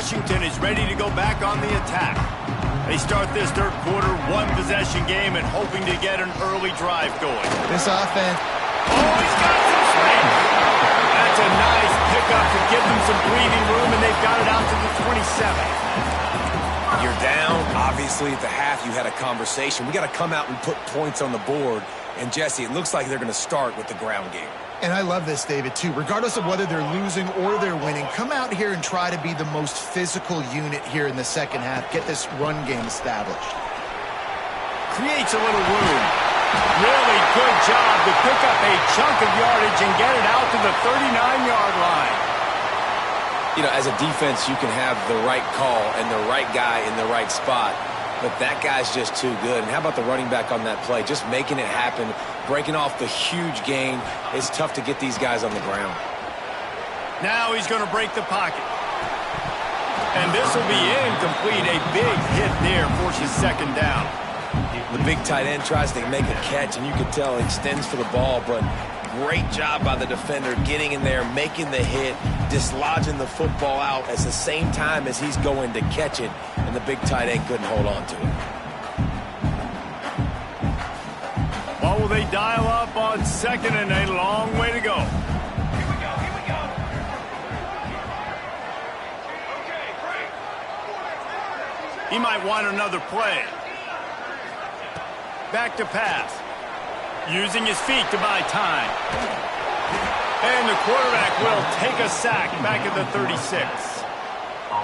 Washington is ready to go back on the attack. They start this third quarter, one-possession game, and hoping to get an early drive going. This offense. Oh, he's got some space. That's a nice pickup to give them some breathing room, and they've got it out to the 27. You're down. Obviously, at the half, you had a conversation. We got to come out and put points on the board. And, Jesse, it looks like they're going to start with the ground game. And I love this, David, too. Regardless of whether they're losing or they're winning, come out here and try to be the most physical unit here in the second half. Get this run game established. Creates a little room. Really good job to pick up a chunk of yardage and get it out to the 39-yard line. You know, as a defense, you can have the right call and the right guy in the right spot, but that guy's just too good. And how about the running back on that play? Just making it happen, breaking off the huge gain. It's tough to get these guys on the ground. Now he's going to break the pocket. And this will be incomplete. A big hit there forces second down. The big tight end tries to make a catch, and you can tell he extends for the ball, but great job by the defender getting in there, making the hit, dislodging the football out at the same time as he's going to catch it, and the big tight end couldn't hold on to it. What will they dial up on second and a long way to go? Here we go. Okay, break. He might want another play. Back to pass. Using his feet to buy time. And the quarterback will take a sack back at the 36.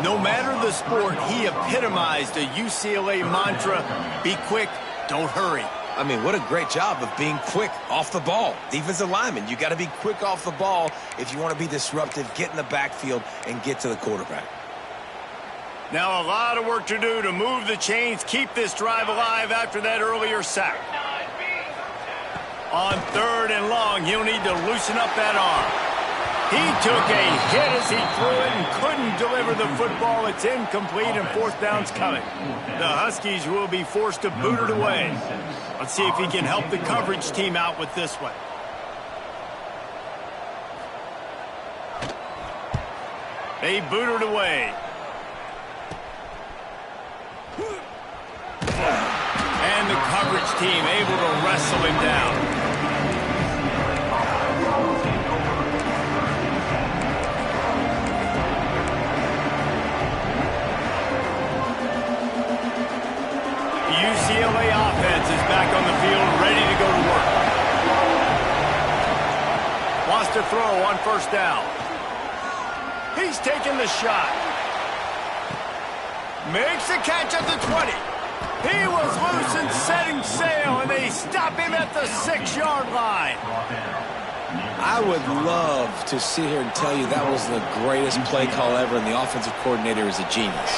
No matter the sport, he epitomized a UCLA mantra, be quick, don't hurry. I mean, what a great job of being quick off the ball. Defensive lineman, you got to be quick off the ball if you want to be disruptive, get in the backfield, and get to the quarterback. Now a lot of work to do to move the chains, keep this drive alive after that earlier sack. On third and long, he'll need to loosen up that arm. He took a hit as he threw it and couldn't deliver the football. It's incomplete and fourth down's coming. The Huskies will be forced to boot it away. Let's see if he can help the coverage team out with this one. They boot it away. And the coverage team able to wrestle him down. UCLA offense is back on the field, ready to go to work. Wants to throw on first down. He's taking the shot. Makes the catch at the 20. He was loose and setting sail, and they stop him at the 6-yard line. I would love to sit here and tell you that was the greatest play call ever, and the offensive coordinator is a genius.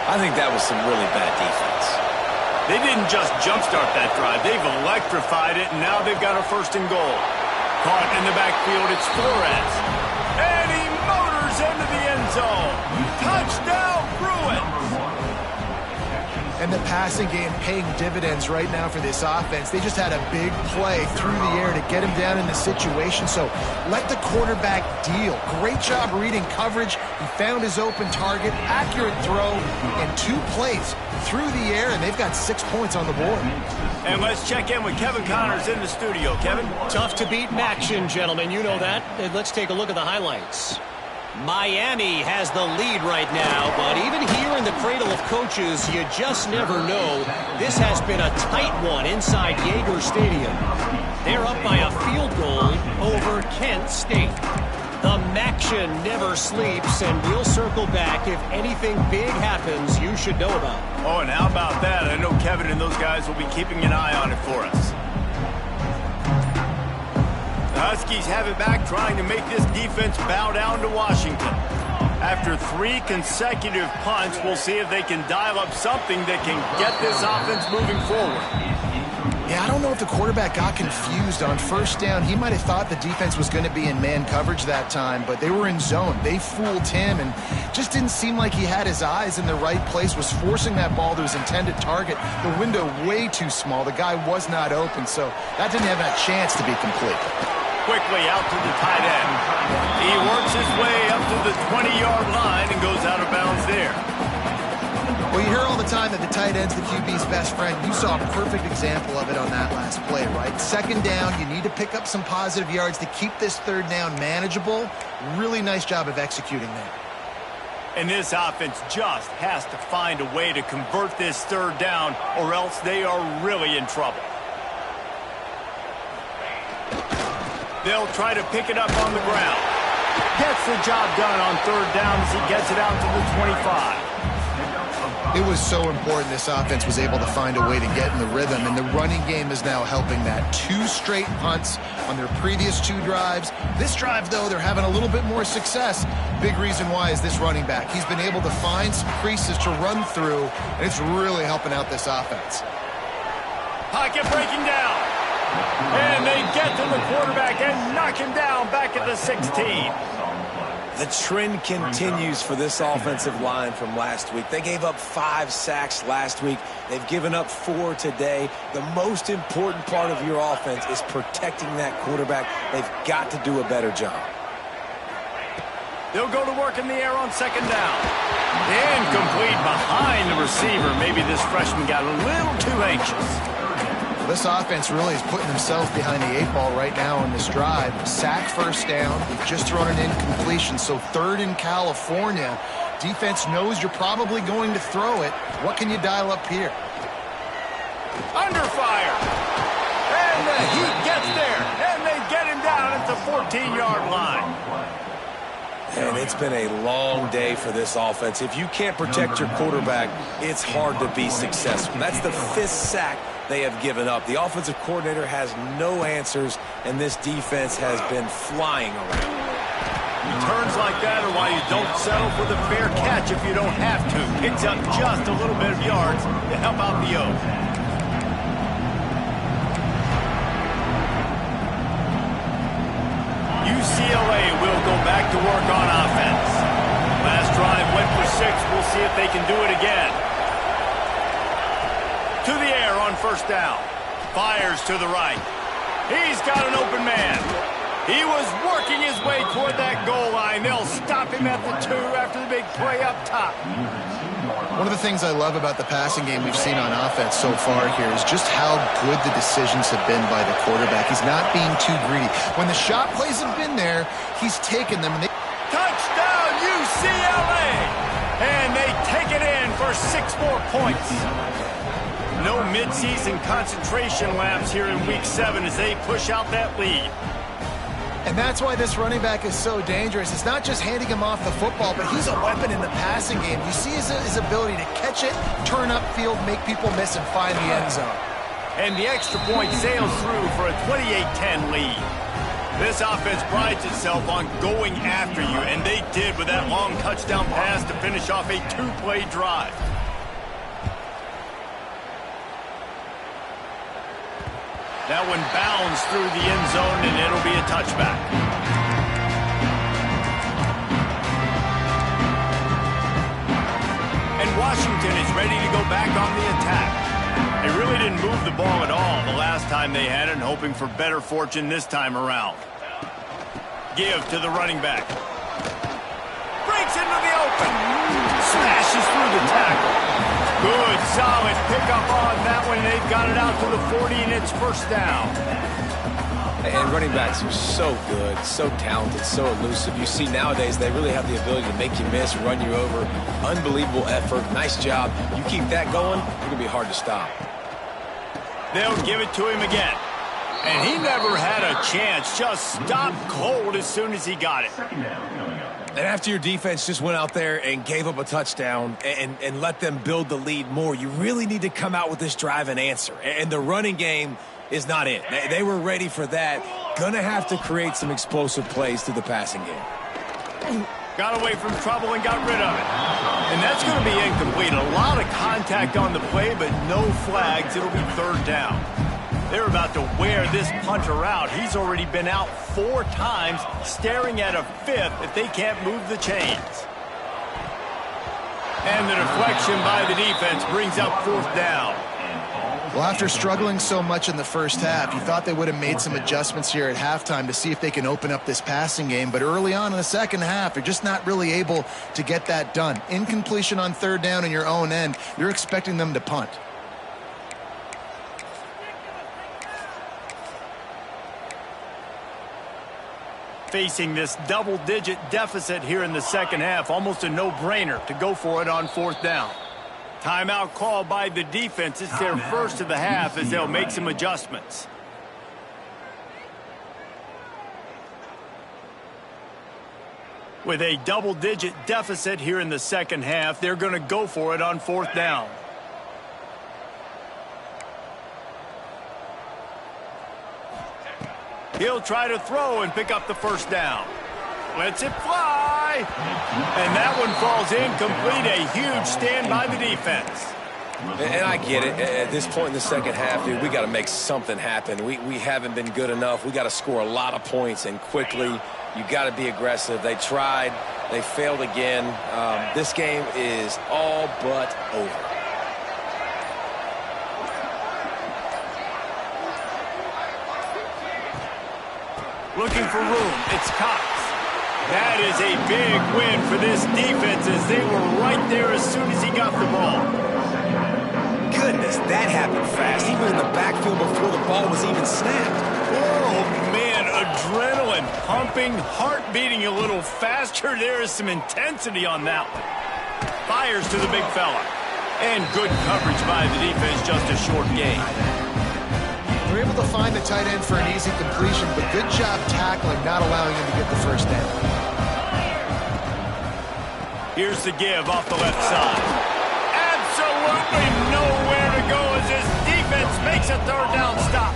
I think that was some really bad defense. They didn't just jumpstart that drive. They've electrified it, and now they've got a first and goal. Caught in the backfield, it's Flores. And he motors into the end zone. Touchdown, Bruins! And the passing game paying dividends right now for this offense. They just had a big play through the air to get him down in the situation. So let the quarterback deal. Great job reading coverage. He found his open target, accurate throw, and 2 plays through the air, and they've got 6 points on the board. And let's check in with Kevin Connors in the studio. Kevin? Tough to beat action, gentlemen. You know that. And let's take a look at the highlights. Miami has the lead right now, but even here in the cradle of coaches, you just never know. This has been a tight one inside Yager Stadium. They're up by a field goal over Kent State. The Maction never sleeps, and we'll circle back if anything big happens you should know about. Oh, and how about that? I know Kevin and those guys will be keeping an eye on it for us. The Huskies have it back, trying to make this defense bow down to Washington. After 3 consecutive punts, we'll see if they can dial up something that can get this offense moving forward. Yeah, I don't know if the quarterback got confused on first down. He might have thought the defense was going to be in man coverage that time, but they were in zone. They fooled him and just didn't seem like he had his eyes in the right place, was forcing that ball to his intended target. The window way too small. The guy was not open, so that didn't have a chance to be complete. quickly out to the tight end. He works his way up to the 20-yard line and goes out of bounds there. Well, you hear all the time that the tight end's the QB's best friend. You saw a perfect example of it on that last play, right? Second down, you need to pick up some positive yards to keep this third down manageable. Really nice job of executing there. And this offense just has to find a way to convert this third down, or else they are really in trouble. They'll try to pick it up on the ground. Gets the job done on third down as he gets it out to the 25. It was so important this offense was able to find a way to get in the rhythm, and the running game is now helping that. 2 straight punts on their previous 2 drives. This drive, though, they're having a little bit more success. Big reason why is this running back. He's been able to find some creases to run through, and it's really helping out this offense. Pocket breaking down. And they get to the quarterback and knock him down back at the 16. The trend continues for this offensive line from last week. They gave up 5 sacks last week. They've given up 4 today. The most important part of your offense is protecting that quarterback. They've got to do a better job. They'll go to work in the air on second down. Incomplete behind the receiver. Maybe this freshman got a little too anxious. This offense really is putting themselves behind the 8 ball right now on this drive. Sack first down. They've just thrown an incompletion. So third in California. Defense knows you're probably going to throw it. What can you dial up here? Under fire. And the Heat gets there. And they get him down at the 14-yard line. And it's been a long day for this offense. If you can't protect your quarterback, it's hard to be successful. That's the 5th sack they have given up. The offensive coordinator has no answers, and this defense has been flying around. Returns like that are why you don't settle for the fair catch if you don't have to. Picks up just a little bit of yards to help out the O. UCLA will go back to work on offense. Last drive went for 6. We'll see if they can do it again. To the air on first down. Fires to the right. He's got an open man. He was working his way toward that goal line. They'll stop him at the 2 after the big play up top. One of the things I love about the passing game we've seen on offense so far here is just how good the decisions have been by the quarterback. He's not being too greedy. When the shot plays have been there, he's taken them. And Touchdown, UCLA! And they take it in for 6 more points. No midseason concentration laps here in Week 7 as they push out that lead. And that's why this running back is so dangerous. It's not just handing him off the football, but he's a weapon in the passing game. You see his ability to catch it, turn upfield, make people miss, and find the end zone. And the extra point sails through for a 28-10 lead. This offense prides itself on going after you, and they did with that long touchdown pass to finish off a 2-play drive. That one bounds through the end zone, and it'll be a touchback. And Washington is ready to go back on the attack. They really didn't move the ball at all the last time they had it, hoping for better fortune this time around. Give to the running back. Breaks into the open. Smashes through the tackle. Good, solid pickup on that one. They've got it out to the 40, and it's first down. And running backs are so good, so talented, so elusive. You see nowadays they really have the ability to make you miss, run you over. Unbelievable effort. Nice job. You keep that going, it's going to be hard to stop. They'll give it to him again. And he never had a chance. Just stopped cold as soon as he got it. And after your defense just went out there and gave up a touchdown and let them build the lead more, you really need to come out with this drive and answer. And the running game is not it. They were ready for that. Gonna have to create some explosive plays through the passing game. Got away from trouble and got rid of it. And that's going to be incomplete. A lot of contact on the play, but no flags. It'll be third down. They're about to wear this punter out. He's already been out 4 times, staring at a 5th if they can't move the chains. And the deflection by the defense brings up fourth down. Well, after struggling so much in the first half, you thought they would have made some adjustments here at halftime to see if they can open up this passing game. But early on in the second half, they're just not really able to get that done. Incompletion on third down in your own end, you're expecting them to punt. Facing this double-digit deficit here in the second half, almost a no-brainer to go for it on fourth down. Timeout called by the defense. It's their first of the half as they'll make some adjustments. With a double-digit deficit here in the second half, they're going to go for it on fourth down. He'll try to throw and pick up the first down. Lets it fly. And that one falls incomplete. A huge stand by the defense. And I get it. At this point in the second half, dude, we got to make something happen. We haven't been good enough. We got to score a lot of points and quickly. You got to be aggressive. They tried. They failed again. This game is all but over. Looking for room. It's Cox. That is a big win for this defense as they were right there as soon as he got the ball. Goodness, that happened fast. He was in the backfield before the ball was even snapped. Oh, man, adrenaline pumping, heart beating a little faster. There is some intensity on that one. Fires to the big fella. And good coverage by the defense, just a short gain. They're able to find the tight end for an easy completion, but good job tackling, not allowing him to get the first down. Here's the give off the left side. Absolutely nowhere to go as this defense makes a third down stop.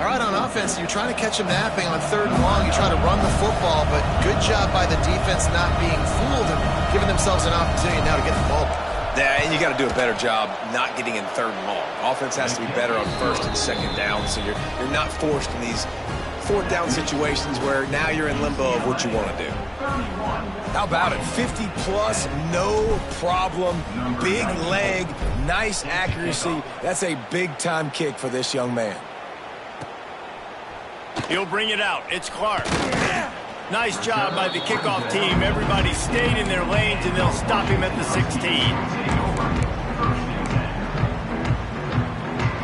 All right, on offense, you're trying to catch them napping on third and long. You try to run the football, but good job by the defense not being fooled and giving themselves an opportunity now to get the ball back. Yeah, and you got to do a better job not getting in third and long. Offense has to be better on first and second down, so you're not forced in these fourth down situations where now you're in limbo of what you want to do. How about it? 50-plus, no problem. Big leg, nice accuracy. That's a big-time kick for this young man. He'll bring it out. It's Clark. Nice job by the kickoff team. Everybody stayed in their lanes, and they'll stop him at the 16.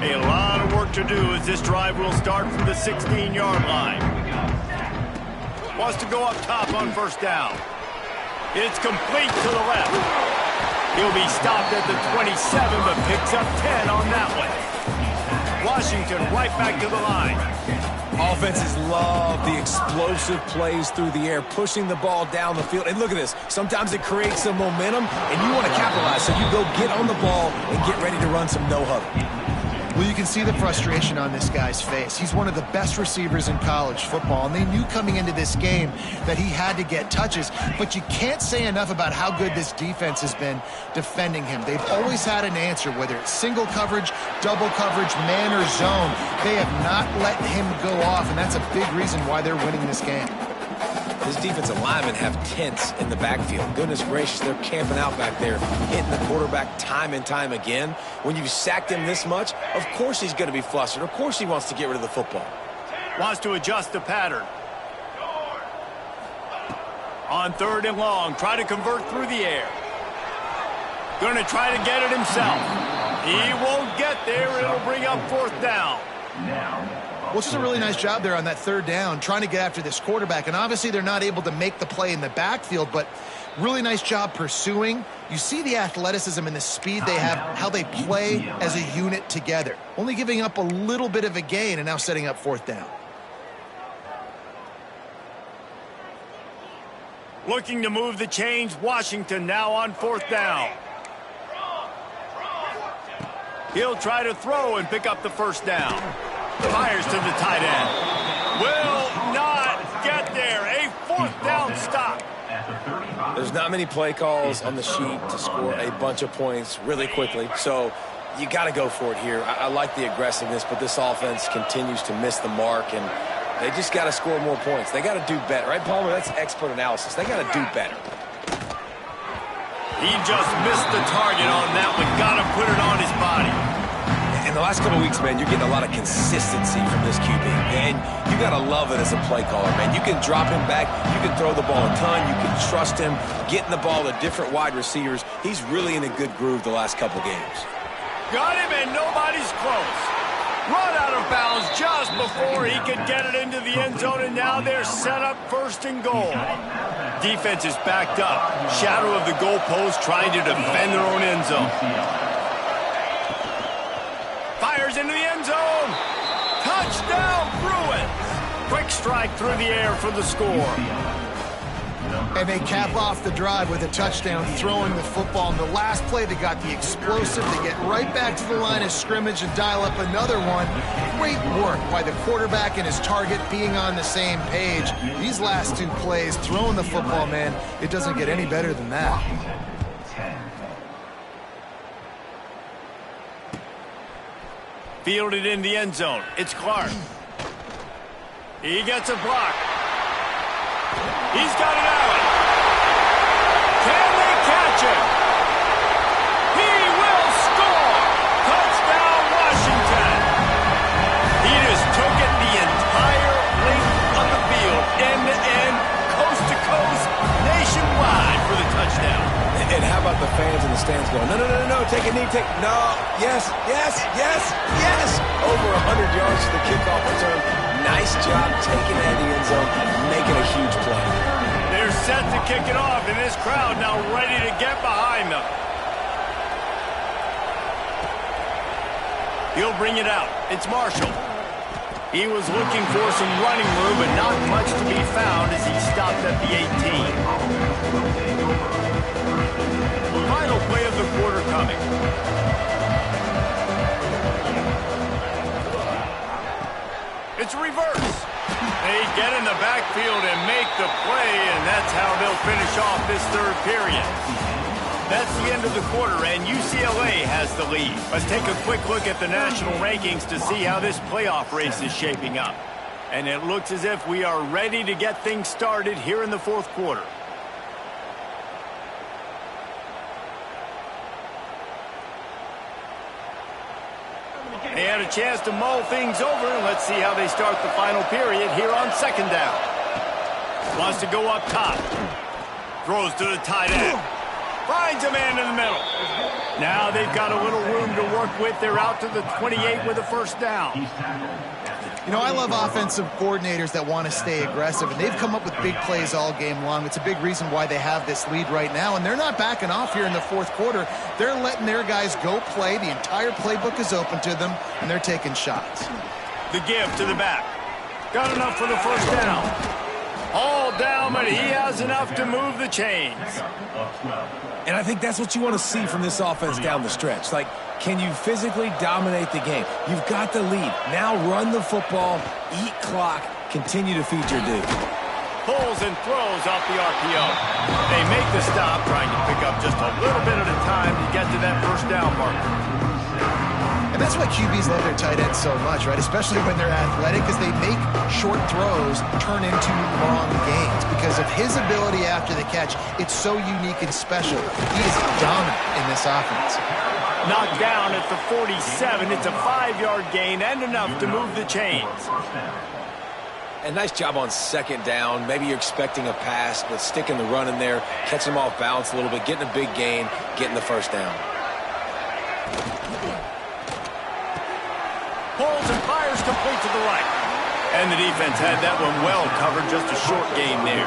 A lot of work to do as this drive will start from the 16-yard line. Wants to go up top on first down. It's complete to the left. He'll be stopped at the 27, but picks up 10 on that one. Washington right back to the line. Offenses love the explosive plays through the air, pushing the ball down the field. And look at this. Sometimes it creates some momentum, and you want to capitalize. So you go get on the ball and get ready to run some no-huddle. Well, you can see the frustration on this guy's face. He's one of the best receivers in college football, and they knew coming into this game that he had to get touches, but you can't say enough about how good this defense has been defending him. They've always had an answer, whether it's single coverage, double coverage, man or zone. They have not let him go off, and that's a big reason why they're winning this game. His defensive linemen have tents in the backfield. Goodness gracious, they're camping out back there, hitting the quarterback time and time again. When you've sacked him this much, of course he's going to be flustered. Of course he wants to get rid of the football. Wants to adjust the pattern. On third and long, try to convert through the air. Going to try to get it himself. He won't get there. It'll bring up fourth down. Well, it's just a really nice job there on that third down, trying to get after this quarterback. And obviously they're not able to make the play in the backfield, but really nice job pursuing. You see the athleticism and the speed they have, how they play as a unit together. Only giving up a little bit of a gain and now setting up fourth down. Looking to move the chains. Washington now on fourth down. He'll try to throw and pick up the first down. Fires to the tight end. Will not get there. A fourth down stop. There's not many play calls on the sheet to score a bunch of points really quickly, so you got to go for it here. I like the aggressiveness, but this offense continues to miss the mark, and they just got to score more points. They got to do better, right, Palmer? That's expert analysis. They got to do better. He just missed the target on that one. Got to put it on his body. In the last couple of weeks, man, you're getting a lot of consistency from this QB. And you got to love it as a play caller, man. You can drop him back. You can throw the ball a ton. You can trust him, getting the ball to different wide receivers. He's really in a good groove the last couple games. Got him, and nobody's close. Run out of bounds just before he could get it into the end zone, and now they're set up first and goal. Defense is backed up. Shadow of the goalpost trying to defend their own end zone. Fires into the end zone. Touchdown, Bruins. Quick strike through the air for the score. And they cap off the drive with a touchdown, throwing the football. In the last play, they got the explosive. They get right back to the line of scrimmage and dial up another one. Great work by the quarterback and his target being on the same page. These last two plays, throwing the football, man, it doesn't get any better than that. Fielded in the end zone. It's Clark. He gets a block. He's got it out. Can they catch him? He will score. Touchdown, Washington. He just took it the entire length of the field, end to end, coast to coast, nationwide for the touchdown. And how about the fans in the stands going, no, no, no, no, take a knee, no, yes, yes, yes, yes. Over 100 yards to the kickoff return. Nice job taking it in the end zone, making a huge play. They're set to kick it off, and this crowd now ready to get behind them. He'll bring it out. It's Marshall. He was looking for some running room, but not much to be found as he stopped at the 18. Final play of the quarter coming. It's reverse. They get in the backfield and make the play, and that's how they'll finish off this third period. That's the end of the quarter, and UCLA has the lead. Let's take a quick look at the national rankings to see how this playoff race is shaping up. And it looks as if we are ready to get things started here in the fourth quarter. They had a chance to mull things over, and let's see how they start the final period here on second down. Wants to go up top. Throws to the tight end. Finds a man in the middle. Now they've got a little room to work with. They're out to the 28 with a first down. You know, I love offensive coordinators that want to stay aggressive, and they've come up with big plays all game long. It's a big reason why they have this lead right now, and they're not backing off here in the fourth quarter. They're letting their guys go play. The entire playbook is open to them, and they're taking shots. The give to the back. Got enough for the first down. All down, but he has enough to move the chains. And I think that's what you want to see from this offense down the stretch. Like, can you physically dominate the game? You've got the lead. Now run the football, eat clock, continue to feed your dude. Pulls and throws off the RPO. They make the stop, trying to pick up just a little bit at a time to get to that first down marker. And that's why QBs love their tight ends so much, right? Especially when they're athletic, because they make short throws turn into long gains. Because of his ability after the catch, it's so unique and special. He is dominant in this offense. Knocked down at the 47. It's a 5-yard gain and enough to move the chains. And nice job on second down. Maybe you're expecting a pass, but sticking the run in there, catching them off balance a little bit, getting a big gain, getting the first down. Pulls and fires complete to the right. And the defense had that one well covered, just a short gain there.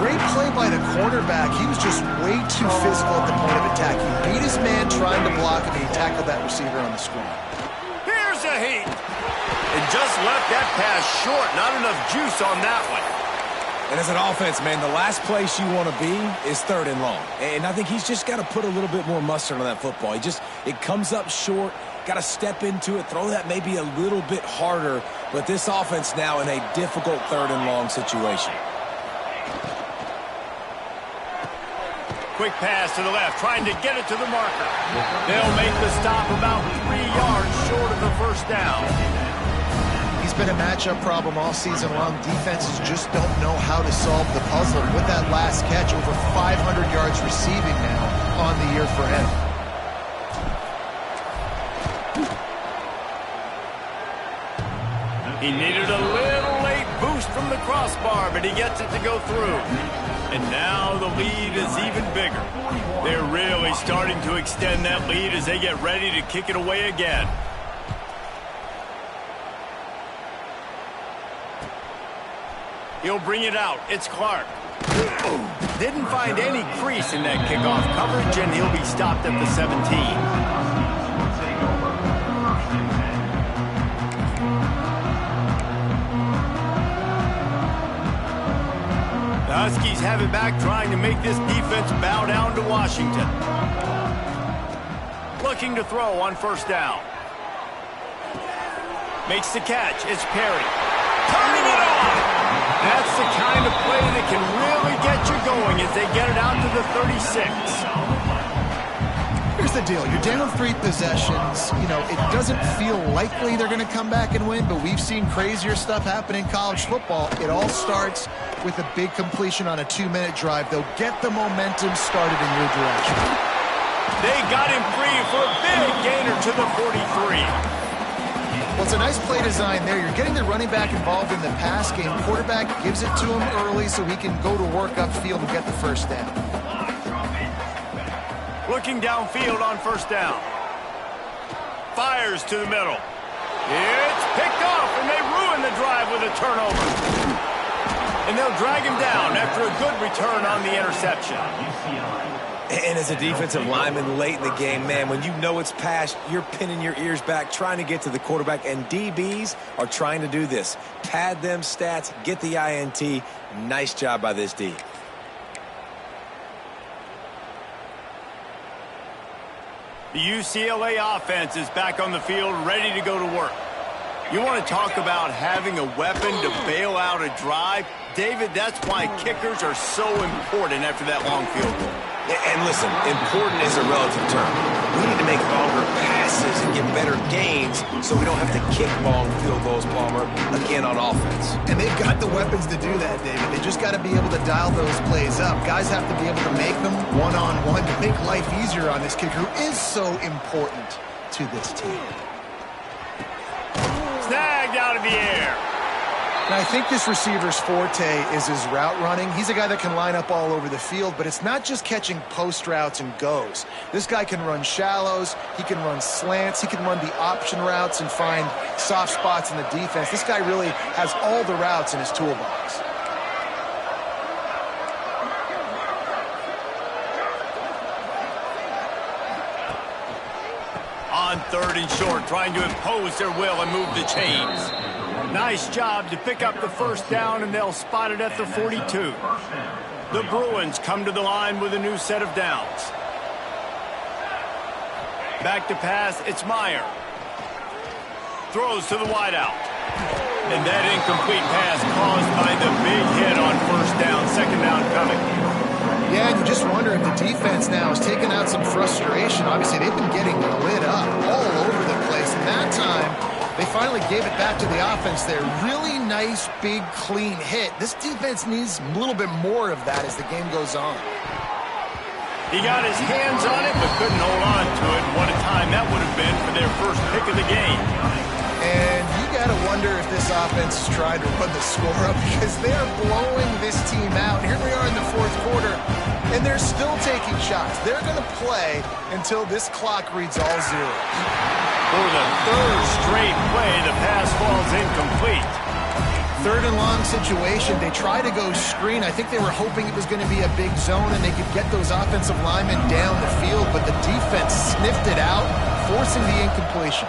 Great play by the cornerback. He was just way too physical at the point of attack. He beat his man trying to block him, and he tackled that receiver on the screen. Here's a heat. And just left that pass short. Not enough juice on that one. And as an offense, man, the last place you want to be is third and long. And I think he's just got to put a little bit more mustard on that football. It comes up short. Got to step into it, throw that maybe a little bit harder. But this offense now in a difficult third and long situation. Quick pass to the left, trying to get it to the marker. They'll make the stop about 3 yards short of the first down. He's been a matchup problem all season long. Defenses just don't know how to solve the puzzle. With that last catch, over 500 yards receiving now on the year for him. He needed a little late boost from the crossbar, but he gets it to go through. And now the lead is even bigger. They're really starting to extend that lead as they get ready to kick it away again. He'll bring it out. It's Clark. Didn't find any crease in that kickoff coverage, and he'll be stopped at the 17. The Huskies have it back, trying to make this defense bow down to Washington. Looking to throw on first down. Makes the catch. It's Perry. Turning it on! That's the kind of play that can really get you going as they get it out to the 36. Here's the deal. You're down 3 possessions. You know, it doesn't feel likely they're going to come back and win, but we've seen crazier stuff happen in college football. It all starts with a big completion on a 2-minute drive. They'll get the momentum started in your direction. They got him free for a big gainer to the 43. Well, it's a nice play design there. You're getting the running back involved in the pass game. Quarterback gives it to him early so he can go to work upfield and get the first down. Looking downfield on first down. Fires to the middle. It's picked off, and they ruin the drive with a turnover. And they'll drag him down after a good return on the interception. And as a defensive lineman late in the game, man, when you know it's past, you're pinning your ears back, trying to get to the quarterback, and DBs are trying to do this. Pad them stats, get the INT. Nice job by this D. The UCLA offense is back on the field, ready to go to work. You want to talk about having a weapon to bail out a drive? David, that's why kickers are so important after that long field goal. And listen, important is a relative term. We need to make longer passes and get better gains so we don't have to kick long field goals, Palmer, again on offense. And they've got the weapons to do that, David. They just got to be able to dial those plays up. Guys have to be able to make them one-on-one to make life easier on this kicker, who is so important to this team. Snagged out of the air. And I think this receiver's forte is his route running. He's a guy that can line up all over the field, but it's not just catching post routes and goes. This guy can run shallows, he can run slants, he can run the option routes and find soft spots in the defense. This guy really has all the routes in his toolbox. On 3rd and short, trying to impose their will and move the chains. Nice job to pick up the first down, and they'll spot it at the 42. The Bruins come to the line with a new set of downs. Back to pass, it's Meyer. Throws to the wideout. And that incomplete pass caused by the big hit on first down, second down coming. Yeah, and you just wonder if the defense now has taken out some frustration. Obviously, they've been getting lit up all over the place. And that time, they finally gave it back to the offense there. Really nice, big, clean hit. This defense needs a little bit more of that as the game goes on. He got his hands on it, but couldn't hold on to it. What a time that would have been for their first pick of the game. And you got to wonder if this offense is trying to run the score up, because they're blowing this team out. Here we are in the 4th quarter, and they're still taking shots. They're going to play until this clock reads all zeros. For the 3rd straight play, the pass falls incomplete. 3rd and long situation. They try to go screen. I think they were hoping it was going to be a big zone and they could get those offensive linemen down the field, but the defense sniffed it out, forcing the incompletion.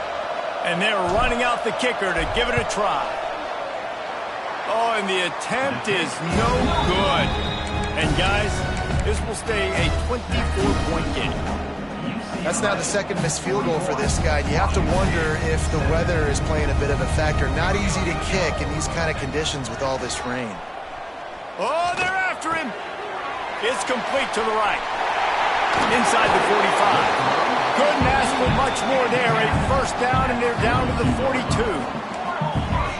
And they're running out the kicker to give it a try. Oh, and the attempt is no good. And guys, this will stay a 24-point game. That's now the 2nd missed field goal for this guy. You have to wonder if the weather is playing a bit of a factor. Not easy to kick in these kind of conditions with all this rain. Oh, they're after him. It's complete to the right. Inside the 45. Couldn't ask for much more there. A first down, and they're down to the 42.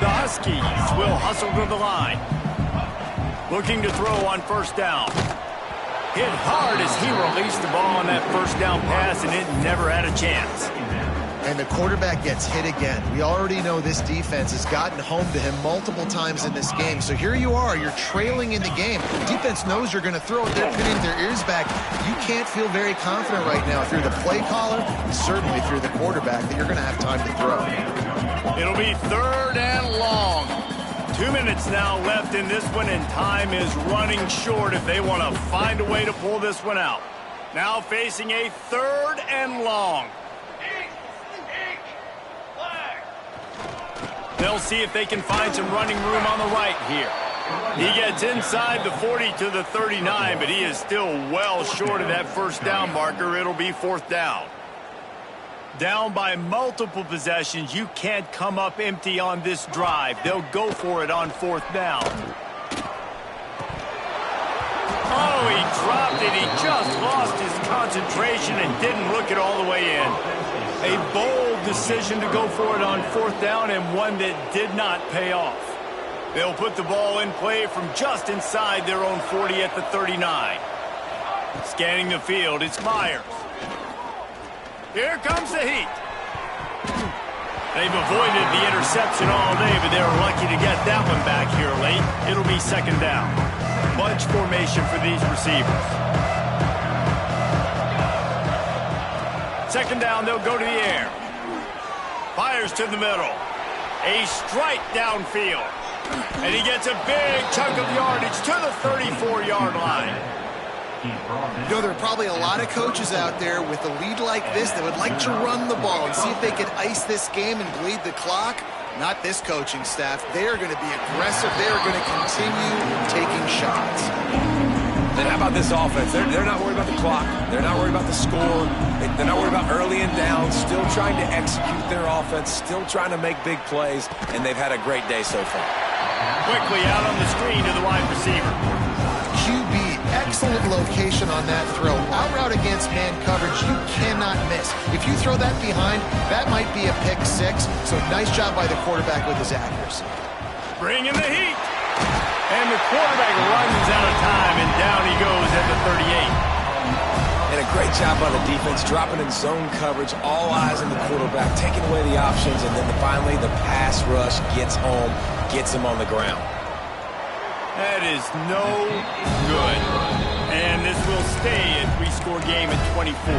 The Huskies will hustle to the line. Looking to throw on first down. Hit hard as he released the ball on that first down pass, and it never had a chance. And the quarterback gets hit again. We already know this defense has gotten home to him multiple times in this game. So here you are, you're trailing in the game. The defense knows you're going to throw it. They're pinning their ears back. You can't feel very confident right now if you're the play caller, and certainly if you're the quarterback, that you're going to have time to throw. It'll be 3rd and long. 2 minutes now left in this one, and time is running short if they want to find a way to pull this one out. Now facing a 3rd and long. They'll see if they can find some running room on the right here. He gets inside the 40 to the 39, but he is still well short of that first down marker. It'll be 4th down. Down by multiple possessions, you can't come up empty on this drive. They'll go for it on 4th down. Oh, he dropped it. He just lost his concentration and didn't look it all the way in. A bold decision to go for it on 4th down, and one that did not pay off. They'll put the ball in play from just inside their own 40 at the 39. Scanning the field, it's Myers. Here comes the heat. They've avoided the interception all day, but they're lucky to get that one back here late. It'll be 2nd down. Bunch formation for these receivers. 2nd down, they'll go to the air. Fires to the middle. A strike downfield. And he gets a big chunk of yardage to the 34-yard line. You know, there are probably a lot of coaches out there with a lead like this that would like to run the ball and see if they could ice this game and bleed the clock. Not this coaching staff. They are going to be aggressive. They are going to continue taking shots. Then how about this offense? They're not worried about the clock. They're not worried about the score. They're not worried about early and down. Still trying to execute their offense. Still trying to make big plays. And they've had a great day so far. Quickly out on the screen to the wide receiver. QB, excellent location on that throw. Out route against man coverage, you cannot miss. If you throw that behind, that might be a pick 6. So nice job by the quarterback with his accuracy. Bringing the heat. And the quarterback runs out of time, and down he goes at the 38. And a great job by the defense, dropping in zone coverage, all eyes on the quarterback, taking away the options, and then finally the pass rush gets home, gets him on the ground. That is no good. And this will stay a 3-score game at 24.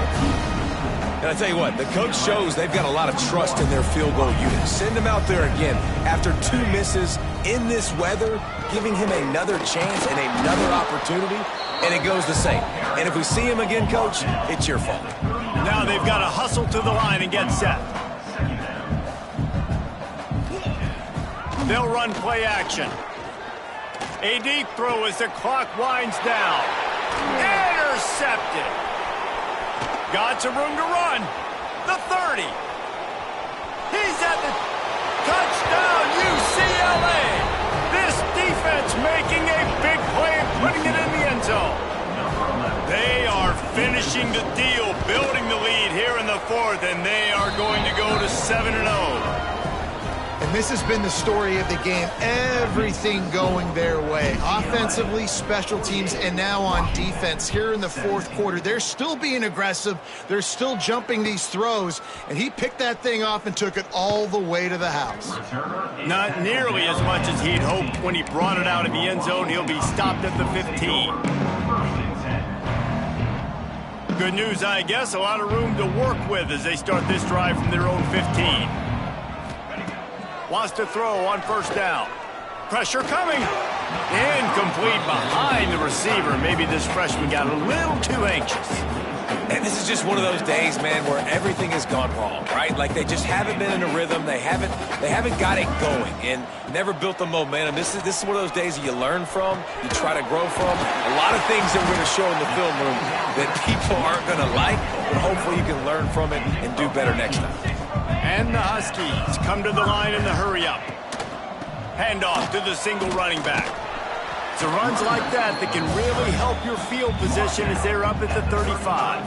And I tell you what, the coach shows they've got a lot of trust in their field goal unit. Send him out there again after 2 misses in this weather, giving him another chance and another opportunity, and it goes the same. And if we see him again, Coach, it's your fault. Now they've got to hustle to the line and get set. They'll run play action. A deep throw as the clock winds down. Intercepted. Got some room to run. The 30. He's at the touchdown, UCLA. This defense making a big play and putting it in the end zone. They are finishing the deal, building the lead here in the 4th, and they are going to go to 7-0. And this has been the story of the game. Everything going their way. Offensively, special teams, and now on defense here in the 4th quarter. They're still being aggressive. They're still jumping these throws. And he picked that thing off and took it all the way to the house. Not nearly as much as he'd hoped when he brought it out of the end zone. He'll be stopped at the 15. Good news, I guess. A lot of room to work with as they start this drive from their own 15. Wants to throw on 1st down. Pressure coming. Incomplete behind the receiver. Maybe this freshman got a little too anxious. And this is just one of those days, man, where everything has gone wrong, right? Like they just haven't been in a rhythm. They haven't got it going and never built the momentum. This is one of those days that you learn from, you try to grow from. A lot of things that we're going to show in the film room that people aren't going to like, but hopefully you can learn from it and do better next time. And the Huskies come to the line in the hurry-up. Handoff to the single running back. It's runs like that that can really help your field position as they're up at the 35.